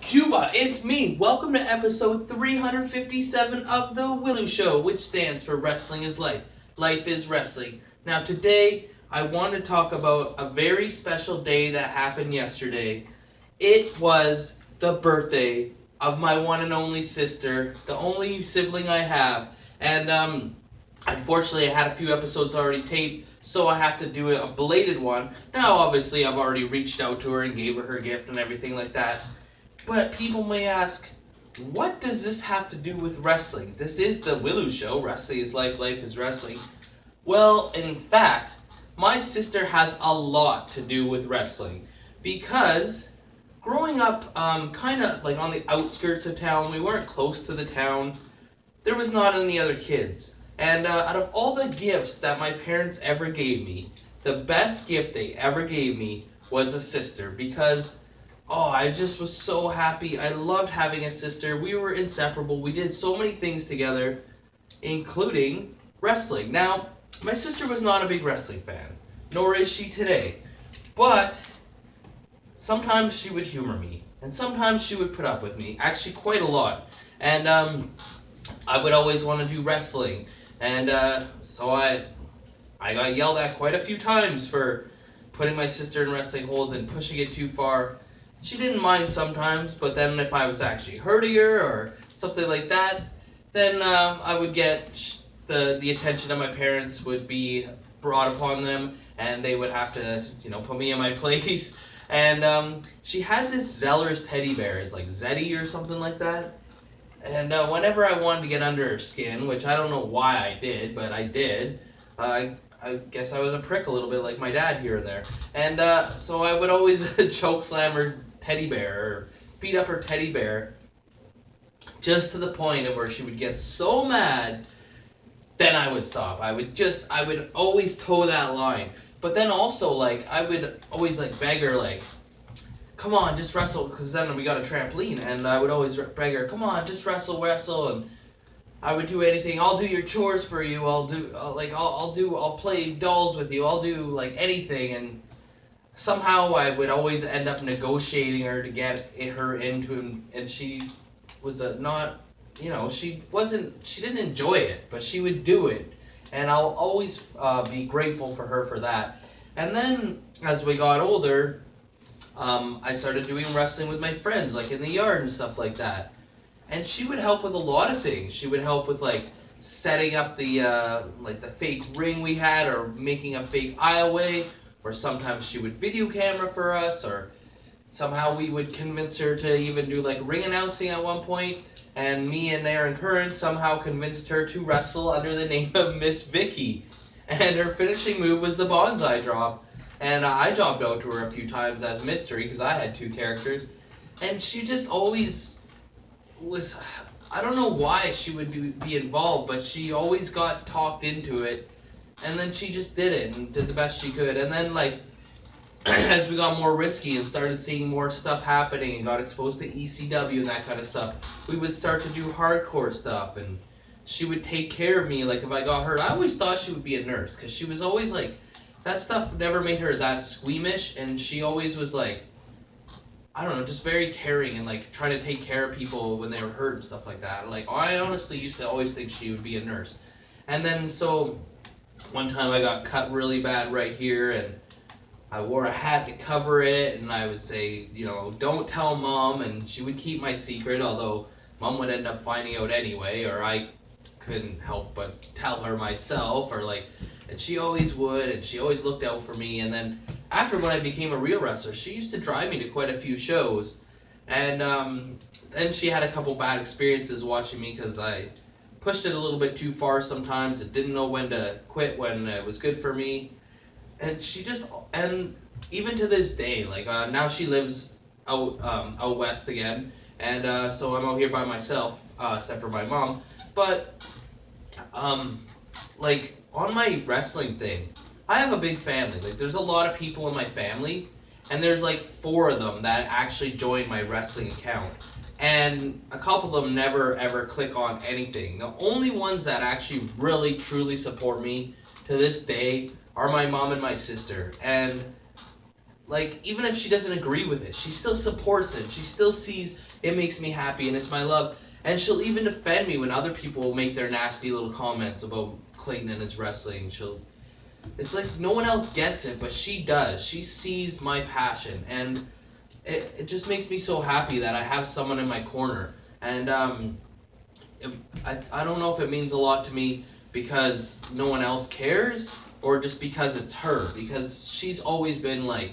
Cuba, it's me. Welcome to episode 357 of the W.I.L.L.I.W show, which stands for Wrestling is Life. Life is Wrestling. Now, today, I want to talk about a very special day that happened yesterday. It was the birthday of my one and only sister, the only sibling I have. And, unfortunately, I had a few episodes already taped, so I have to do a belated one. Now, obviously, I've already reached out to her and gave her gift and everything like that. But people may ask, what does this have to do with wrestling? This is the W.I.L.L.I.W show. Wrestling is life, life is wrestling. Well, in fact, my sister has a lot to do with wrestling. Because growing up kind of like on the outskirts of town, we weren't close to the town, there was not any other kids. And out of all the gifts that my parents ever gave me, the best gift they ever gave me was a sister. Because I just was so happy. I loved having a sister. We were inseparable. We did so many things together, including wrestling. Now, my sister was not a big wrestling fan, nor is she today. But sometimes she would humor me, and sometimes she would put up with me, actually quite a lot. And I would always want to do wrestling. And so I got yelled at quite a few times for putting my sister in wrestling holds and pushing it too far. She didn't mind sometimes, but then if I was actually hurting her or something like that, then I would get the attention of my parents would be brought upon them, and they would have to put me in my place. And she had this Zeller's teddy bear, it's like Zeddy or something like that. And whenever I wanted to get under her skin, which I don't know why I did, but I did, I guess I was a prick a little bit like my dad here and there. And so I would always choke slam her teddy bear or beat up her teddy bear just to the point of where she would get so mad, then I would stop. I would always toe that line. But then also, like, I would always, like, beg her, like, come on, just wrestle, because then we got a trampoline, and I would always beg her, come on, just wrestle, and I would do anything. I'll do your chores for you. I'll play dolls with you. I'll do like anything. And somehow I would always end up negotiating her to get her into him. And she was she didn't enjoy it, but she would do it. And I'll always be grateful for her for that. And then as we got older, I started doing wrestling with my friends, like in the yard and stuff like that. And she would help with a lot of things. She would help with like setting up the the fake ring we had, or making a fake aisleway, or sometimes she would video camera for us, or somehow we would convince her to even do like ring announcing at one point. And me and Aaron Curran somehow convinced her to wrestle under the name of Miss Vicky. And her finishing move was the bonsai drop. And I jobbed out to her a few times as Mystery because I had two characters. And she just always was, I don't know why she would be involved, but she always got talked into it, and then she just did it and did the best she could. And then like as we got more risky and started seeing more stuff happening and got exposed to ECW and that kind of stuff, we would start to do hardcore stuff, and she would take care of me. Like if I got hurt, I always thought she would be a nurse because she was always like, that stuff never made her that squeamish, and she always was like, I don't know, just very caring and like trying to take care of people when they were hurt and stuff like that. Like I honestly used to always think she would be a nurse. And then so one time I got cut really bad right here, and I wore a hat to cover it, and I would say, don't tell mom, and she would keep my secret, although mom would end up finding out anyway, or I couldn't help but tell her myself, or like, and she always would, and she always looked out for me. And then after when I became a real wrestler, she used to drive me to quite a few shows. And then she had a couple bad experiences watching me because I pushed it a little bit too far sometimes and didn't know when to quit when it was good for me. And and even to this day, like now she lives out west again, and so I'm out here by myself, except for my mom. But like on my wrestling thing, I have a big family. Like there's a lot of people in my family, and there's like 4 of them that actually joined my wrestling account. And a couple of them never ever click on anything. The only ones that actually really truly support me to this day are my mom and my sister. And like even if she doesn't agree with it, she still supports it. She still sees It makes me happy, and it's my love. And she'll even defend me when other people make their nasty little comments about Clayton and his wrestling. It's like no one else gets it, but she does. She sees my passion, and it just makes me so happy that I have someone in my corner. And I don't know if it means a lot to me because no one else cares, or just because it's her. Because she's always been like,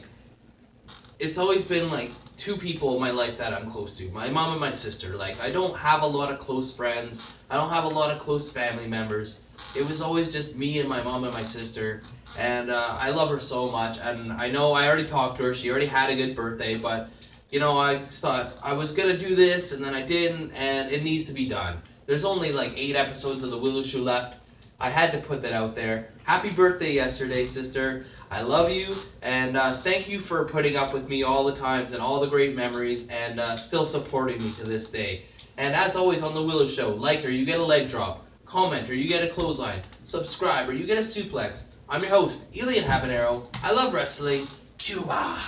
it's always been like two people in my life that I'm close to. My mom and my sister. Like, I don't have a lot of close friends. I don't have a lot of close family members. It was always just me and my mom and my sister. And I love her so much. And I know I already talked to her. She already had a good birthday. But, you know, I just thought I was going to do this, and then I didn't. And it needs to be done. There's only like 8 episodes of The Willow Show left. I had to put that out there. Happy birthday yesterday, sister. I love you, and thank you for putting up with me all the times and all the great memories, and still supporting me to this day. And as always on The Willow Show, like or you get a leg drop, comment or you get a clothesline, subscribe or you get a suplex. I'm your host, Elian Habanero. I love wrestling. Cuba!